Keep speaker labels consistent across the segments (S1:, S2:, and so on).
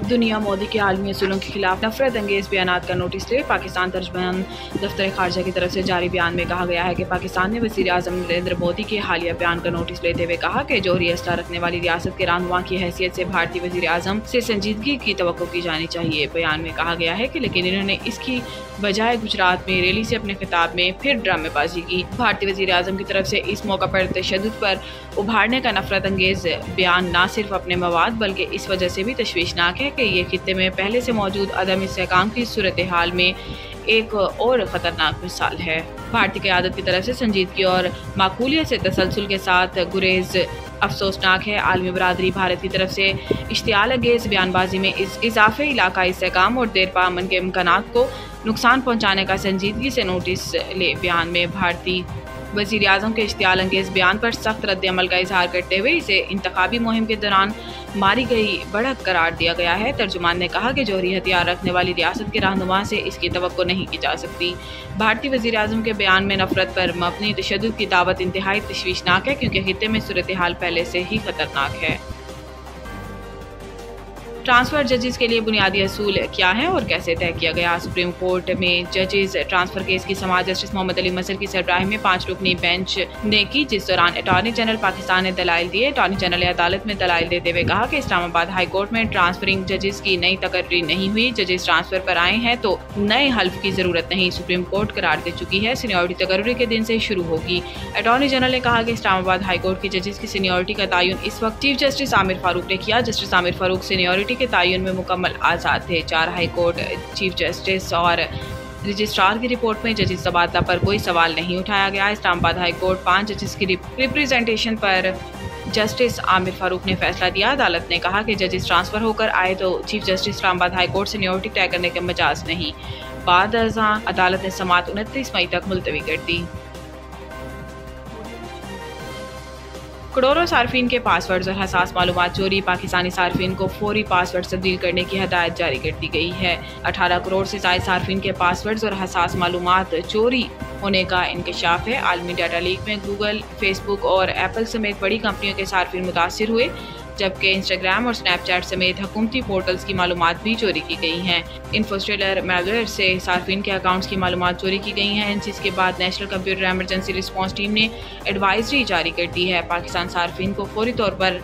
S1: दुनिया मोदी के आलमी असूलों के खिलाफ नफरत अंगेज बयानात का नोटिस ले। पाकिस्तान तर्जमान दफ्तर खारजा की तरफ से जारी बयान में कहा गया है कि पाकिस्तान ने वज़ीर आज़म नरेंद्र मोदी के हालिया बयान का नोटिस लेते हुए कहा कि जोहरी असला रखने वाली रियासत के रहनुमा की हैसियत से भारतीय वज़ीर आज़म से संजीदगी की तवक्को की जानी चाहिए। बयान में कहा गया है कि लेकिन इन्होंने इसकी बजाय गुजरात में रैली से अपने खिताब में फिर ड्रामेबाजी की। भारतीय वज़ीर आज़म की तरफ से इस मौका पर तशद्दुद पर उभारने का नफरत अंगेज बयान न सिर्फ अपने मवाद बल्कि इस वजह से भी तशवीशनाक है कि ये खित्ते में पहले से मौजूद अदम इस्तेहकाम की सूरत हाल में एक और ख़तरनाक मिसाल है। भारतीय क़यादत की तरफ से संजीदगी और माकूलियत से तसलसल के साथ गुरेज अफसोसनाक है। आलमी बरादरी भारत की तरफ से इश्तियाल अंगेज बयानबाजी में इस इजाफे इलाका इस्तेहकाम और देरपा अमन के इम्कानात को नुकसान पहुँचाने का संजीदगी से नोटिस ले। बयान में भारतीय वज़ीर आज़म के इश्तियाल अंगेज बयान पर सख्त रद्द अमल का इजहार करते हुए इसे इंतखाबी मुहिम के दौरान मारी गई बढ़त करार दिया गया है। तर्जुमान ने कहा कि जोहरी हथियार रखने वाली रियासत के रहनुमा से इसकी तवक्को नहीं की जा सकती। भारतीय वज़ीर आज़म के बयान में नफरत पर मबनी तशद्दुद की दावत इंतहाई तशवीशनाक है क्योंकि खित्ते में सूरत हाल पहले से ही खतरनाक है। ट्रांसफर जजेस के लिए बुनियादी असूल क्या हैं और कैसे तय किया गया। सुप्रीम कोर्ट में जजेस ट्रांसफर केस की समाअत जस्टिस मोहम्मद अली मसर की सरबराही में 5 रुकनी बेंच ने की, जिस दौरान अटॉर्नी जनरल पाकिस्तान ने दलाइल दिए। अटॉर्नी जनरल ने अदालत में दलाइल देते हुए कहा कि इस्लामाबाद हाई कोर्ट में ट्रांसफरिंग जजेस की नई तकर्री नहीं हुई। जजेस ट्रांसफर पर आए हैं तो नए हल्फ की जरूरत नहीं, सुप्रीम कोर्ट करार दे चुकी है। सीनियरिटी तकर्री के दिन से शुरू होगी। अटॉर्नी जनरल ने कहा कि इस्लामाबाद हाई कोर्ट के जजेस की सीनियरिटी का तयन इस वक्त चीफ जस्टिस आमिर फारूक ने किया। जस्टिस आमिर फारूक सीनियरिटी के तयन में मुकम्मल आज़ाद थे। 4 हाई कोर्ट चीफ जस्टिस और रजिस्ट्रार की रिपोर्ट में जजेस तबादला पर कोई सवाल नहीं उठाया गया। इस्लामाबाद हाई कोर्ट 5 जजेस की रिप्रेजेंटेशन पर जस्टिस आमिर फारूक ने फैसला दिया। अदालत ने कहा कि जजेस ट्रांसफर होकर आए तो chief justice Islamabad high court seniority तय करने के मजाज नहीं। बाद अदालत ने समाअत 29 मई तक मुलतवी कर दी। करोड़ों सार्फिन के पासवर्ड्स और हसास मालूमात चोरी। पाकिस्तानी सार्फिन को फौरी पासवर्ड तब्दील करने की हदायत जारी कर दी गई है। 18 करोड़ से ज़ायद सार्फिन के पासवर्ड्स और हसास मालूमात चोरी होने का इंकशाफ है। आलमी डाटा लीक में गूगल, फेसबुक और एप्पल समेत बड़ी कंपनियों के सार्फिन मुतासिर हुए, जबकि इंस्टाग्राम और स्नैपचैट समेत हुकूमती पोर्टल्स की मालूमात भी चोरी की गई हैं। इन्फोस्टेलर मैलवेयर से सार्फिन के अकाउंट्स की मालूमात चोरी की गई हैं, जिसके बाद national computer emergency response team ने एडवाइजरी जारी कर दी है। पाकिस्तान सार्फिन को फौरी तौर पर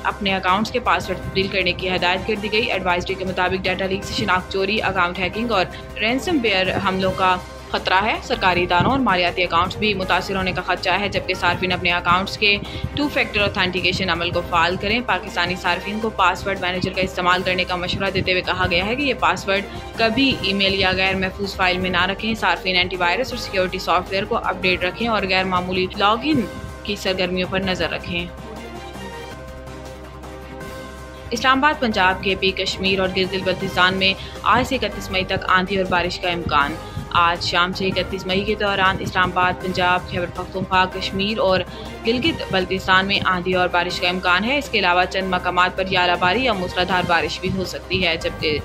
S1: अपने अकाउंट्स के पासवर्ड तब्दील करने की हदायत कर दी गई। एडवाइजरी के मुताबिक डाटा लीक से शनाख्त चोरी, अकाउंट हैकिंग और रैंसमवेयर हमलों का खतरा है। सरकारी इदारों और मालियाती अकाउंट्स भी मुतासिर होने का खदशा है, जबकि सार्फिन अपने अकाउंट्स के 2 फैक्टर ऑथेंटिकेशन अमल को फाल करें। पाकिस्तानी सार्फिन को पासवर्ड मैनेजर का इस्तेमाल करने का मशवरा देते हुए कहा गया है कि ये पासवर्ड कभी ईमेल या गैर महफूज फाइल में ना रखें। सार्फिन एंटीवायरस और सिक्योरिटी सॉफ्टवेयर को अपडेट रखें और गैर मामूली लॉगिन की सरगर्मियों पर नजर रखें। इस्लामाबाद, पंजाब, केपी, कश्मीर और गिलगित बल्तिस्तान में आज से 31 मई तक आंधी और बारिश का इम्कान। आज शाम से 31 मई के दौरान इस्लामाबाद, पंजाब, खैबर पख्तूनख्वा, कश्मीर और गिलगित बल्तिस्तान में आंधी और बारिश का इम्कान है। इसके अलावा चंद मकामात पर यालाबारी या मूसलाधार बारिश भी हो सकती है, जबकि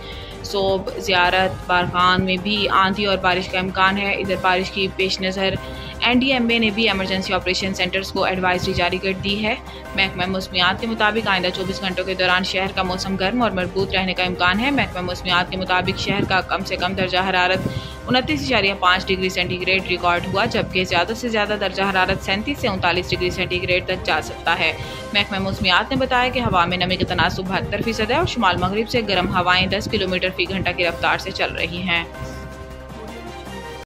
S1: सोब, ज़ियारत, बारखान में भी आंधी और बारिश का इम्कान है। इधर बारिश की पेश नज़र NDMA ने भी एमरजेंसी ऑपरेशन सेंटर्स को एडवाइजरी जारी कर दी है। महकमा मौसमियात के मुताबिक आइंदा 24 घंटों के दौरान शहर का मौसम गर्म और मरबूत रहने का इम्कान है। महकमा मौसमियात के मुताबिक शहर का कम से कम दर्जा हरारत 29.5 डिग्री सेंटीग्रेड रिकॉर्ड हुआ, जबकि ज़्यादा से ज़्यादा दर्जा हरारत 37 से 39 डिग्री सेंटीग्रेड तक जा सकता है। महकमा मौसमियात ने बताया कि हवा में नमी का तनासुब 72% है और शुमाल मगरिब से गर्म हवाएं 10 किलोमीटर फी घंटा की रफ्तार से चल रही हैं।